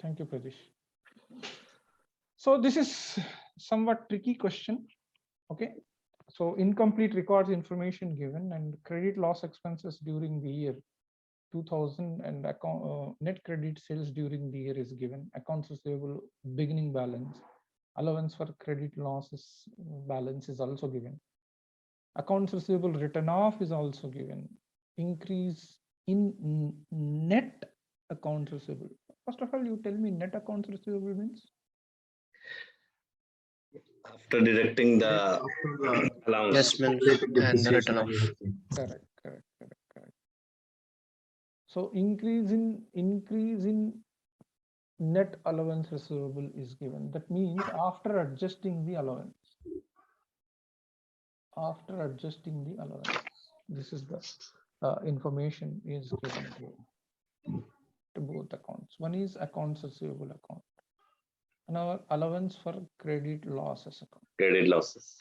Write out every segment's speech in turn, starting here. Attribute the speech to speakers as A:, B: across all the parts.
A: Thank you, Pradesh. So this is somewhat tricky question. Okay. So incomplete records information given and credit loss expenses during the year 2000 and net credit sales during the year is given. Accounts receivable beginning balance, allowance for credit losses balance is also given. Accounts receivable written off is also given. Increase in net accounts receivable. First of all, you tell me net accounts receivable means?
B: After deducting the allowance.
C: Investment and the return off.
A: Correct. So increase in net allowance receivable is given. That means after adjusting the allowance. After adjusting the allowance, this is the information is given to both accounts. One is accounts receivable account. And our allowance for credit losses account.
B: Credit losses.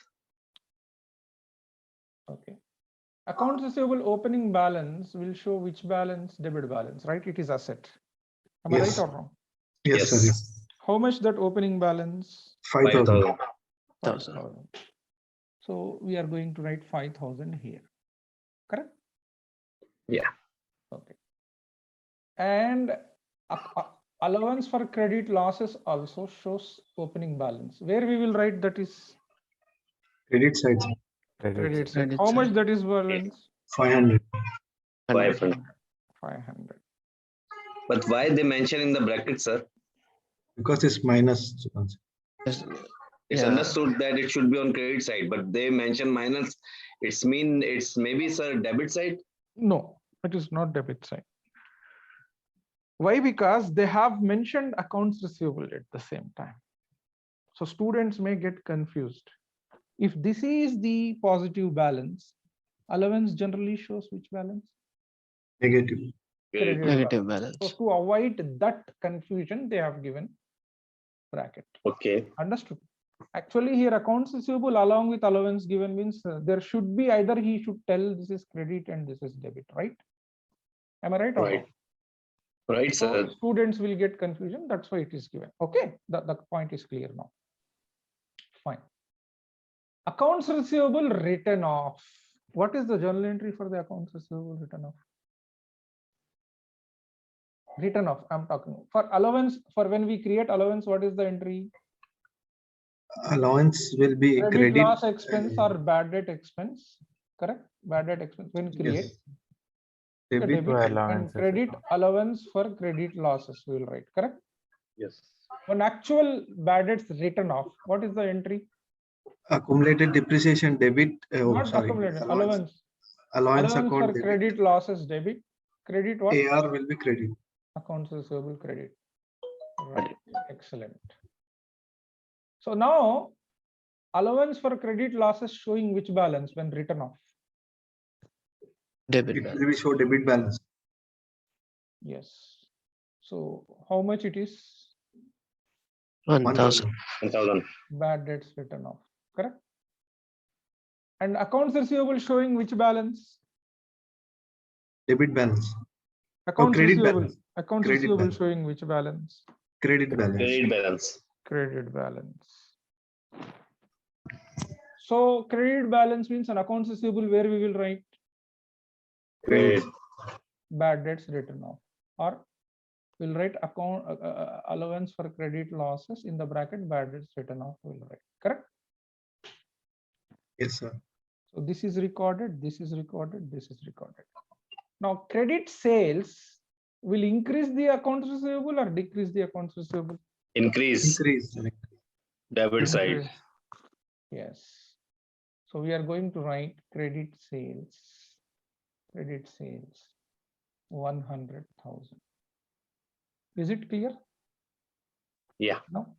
A: Okay. Accounts receivable opening balance will show which balance? Debit balance, right? It is asset. Am I right or wrong?
D: Yes, sir.
A: How much that opening balance?
D: 5,000.
A: 5,000. So we are going to write 5,000 here. Correct?
B: Yeah.
A: Okay. And allowance for credit losses also shows opening balance. Where we will write that is
D: Credit side.
A: credit side. How much that is balance?
D: 500.
B: 500.
A: 500.
B: But why they mention in the bracket, sir?
D: Because it's minus.
B: It's understood that it should be on credit side, but they mention minus. It's maybe, sir, debit side?
A: No, it is not debit side. Why? Because they have mentioned accounts receivable at the same time. So students may get confused. If this is the positive balance, allowance generally shows which balance?
D: Negative.
C: Negative balance.
A: So to avoid that confusion, they have given bracket.
B: Okay.
A: Understood? Actually, here accounts receivable along with allowance given means there should be either he should tell this is credit and this is debit, right? Am I right?
B: Right. Right, sir.
A: So students will get confusion. That's why it is given. Okay, the point is clear now. Fine. Accounts receivable written off. What is the journal entry for the accounts receivable written off? Written off. I'm talking for allowance. For when we create allowance, what is the entry?
D: Allowance will be credit
A: loss expense or bad debt expense. Correct. Bad debt expense when create.
D: Yes. Debit
A: And credit allowance for credit losses we will write. Correct.
B: Yes.
A: When actual bad debts written off, what is the entry?
D: accumulated depreciation debit.
A: Not accumulated. Allowance
D: account
A: for
D: debit.
A: credit losses debit. Credit what?
D: AR will be credit.
A: Accounts receivable credit. Right. Excellent. So now allowance for credit losses showing which balance when written off?
C: Debit
D: It
C: balance.
D: will be show debit balance.
A: Yes. So how much it is?
C: 1,000.
B: 1,000.
A: Bad debts written off. Correct. And accounts receivable showing which balance?
D: Debit balance.
A: Accounts
D: credit
A: receivable.
D: balance.
A: Accounts
D: Credit
A: receivable
D: balance.
A: showing which balance?
D: Credit balance.
B: Credit balance.
A: Credit balance. So credit balance means an accounts receivable where we will write
B: Credit.
A: bad debts written off, or we'll write account allowance for credit losses in the bracket bad debts written off will write. Correct.
D: Yes, sir.
A: So this is recorded, this is recorded, this is recorded. Now credit sales will increase the accounts receivable or decrease the accounts receivable?
B: Increase. Debit side.
A: Yes. So we are going to write credit sales 100,000. Is it clear?
B: Yeah.
A: No?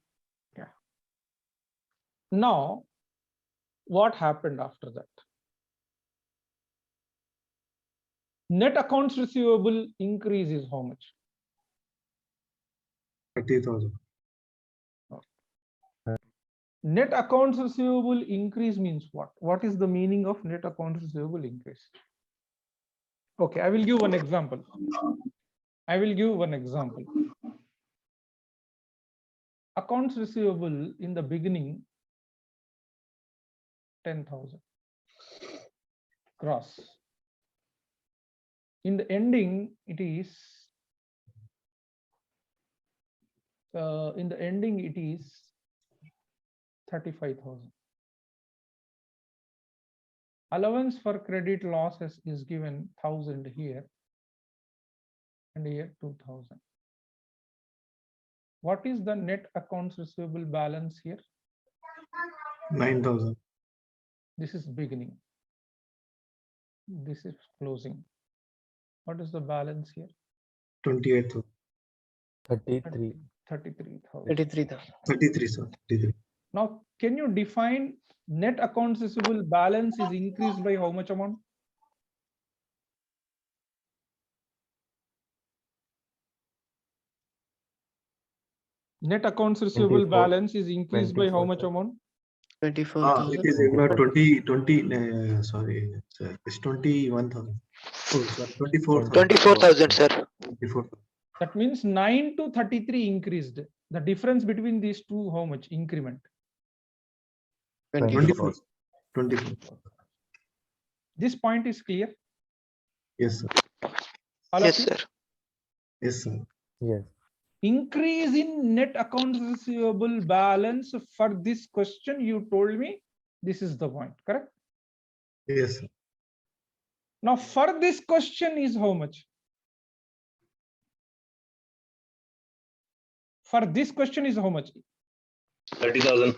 A: Yeah. Now, what happened after that? Net accounts receivable increase is how much?
D: 30,000.
A: Net accounts receivable increase means what? What is the meaning of net accounts receivable increase? Okay, I will give one example. accounts receivable in the beginning 10,000 gross. In the ending, it is 35,000. Allowance for credit losses is given 1,000 here and here 2,000. What is the net accounts receivable balance here?
D: 9,000.
A: This is beginning. This is closing. What is the balance here?
D: 28,000.
C: 33.
A: 33,000.
C: 33,000.
D: 33, sir. 33.
A: Now, can you define net accounts receivable balance is increased by how much amount? Net accounts receivable
C: 24.
A: balance is increased by how
C: 24,
A: much
C: sir.
A: amount?
C: 24,000.
D: It is 20, sorry, sir. It's 21,000. Oh, sorry, 24,000.
C: 24,000, sir.
D: 24.
A: That means 9 to 33 increased. The difference between these two, how much increment?
D: 24. 24.
A: This point is clear?
D: Yes, sir.
A: All
C: Yes,
A: of you?
C: sir.
D: Yes, sir.
C: Yes.
A: Increase in net accounts receivable balance for this question, you told me this is the point, correct?
D: Yes, sir.
A: Now for this question is how much? For this question is how much?
B: 30,000.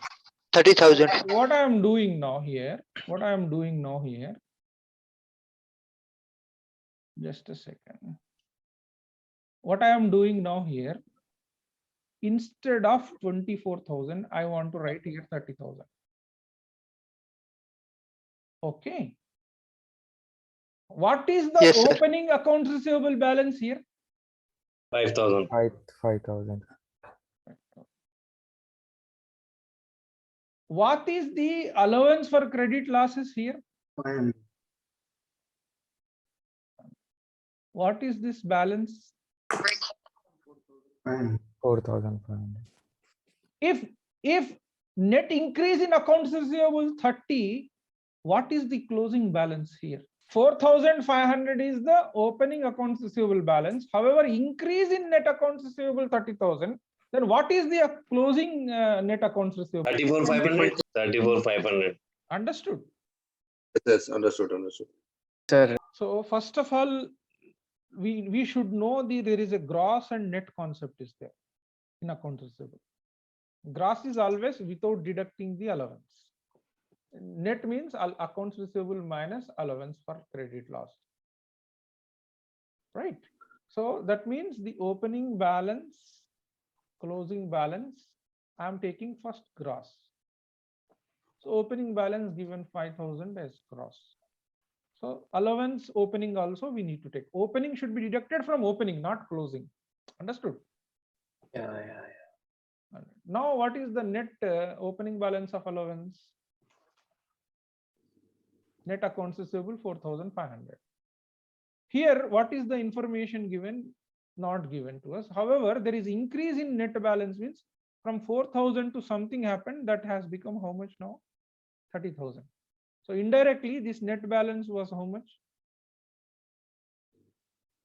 C: 30,000.
A: What I am doing now here, just a second. What I am doing now here, instead of 24,000, I want to write here 30,000. Okay. What is the
C: Yes, sir.
A: opening accounts receivable balance here?
B: 5,000.
C: 5,000.
A: What is the allowance for credit losses here?
D: And
A: What is this balance?
C: 4,500.
A: If net increase in accounts receivable 30, what is the closing balance here? 4,500 is the opening accounts receivable balance. However, increase in net accounts receivable 30,000. Then what is the closing net accounts receivable?
B: 34,500. 34,500.
A: Understood.
E: Yes, understood.
C: Sir,
A: So first of all, we should know there is a gross and net concept is there in accounts receivable. Gross is always without deducting the allowance. Net means accounts receivable minus allowance for credit loss. Right. So that means the opening balance, closing balance, I am taking first gross. So opening balance given 5,000 as gross. So allowance opening also we need to take. Opening should be deducted from opening, not closing. Understood?
C: yeah.
A: Now what is the net opening balance of allowance? Net accounts receivable 4,500. Here, what is the information given? Not given to us. However, there is increase in net balance means from 4,000 to something happened that has become how much now? 30,000. So indirectly, this net balance was how much?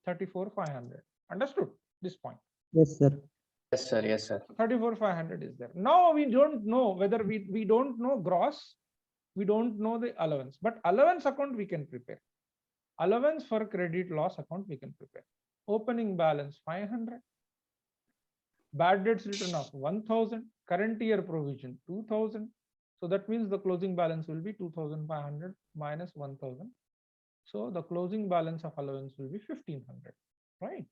A: 34,500. Understood this point?
C: Yes, sir. Yes, sir. Yes, sir.
A: 34,500 is there. Now we don't know whether we don't know gross, we don't know the allowance, but allowance account we can prepare. Allowance for credit loss account we can prepare. Opening balance 500. Bad debts written off 1,000. Current year provision 2,000. So that means the closing balance will be 2,500 minus 1,000. So the closing balance of allowance will be 1,500, right?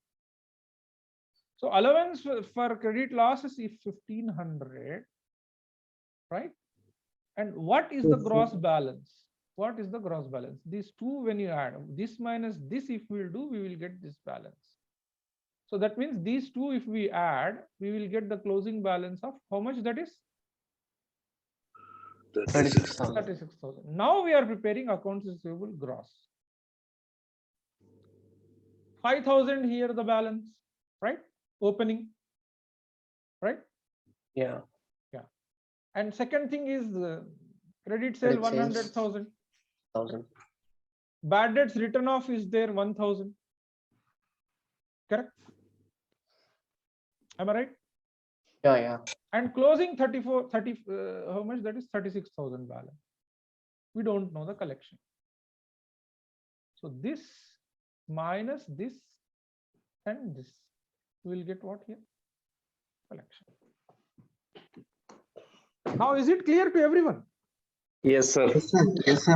A: So allowance for credit losses is 1,500, right? And what is the gross balance? What is the gross balance? These two, when you add this minus this, if we will do, we will get this balance. So that means these two, if we add, we will get the closing balance of how much that is?
C: 36,000.
A: 36,000. Now we are preparing accounts receivable gross. 5,000 here the balance, right? Opening, right?
C: Yeah.
A: And second thing is credit sale
C: Credit sales.
A: 100,000.
C: 1,000.
A: Bad debts written off is there 1,000. Correct? Am I right?
C: Yeah, yeah.
A: And closing 30, how much that is 36,000 balance. We don't know the collection. So this minus this and this, we will get what here? Collection. Now, is it clear to everyone?
B: Yes, sir.
D: Yes, sir. Yes, sir.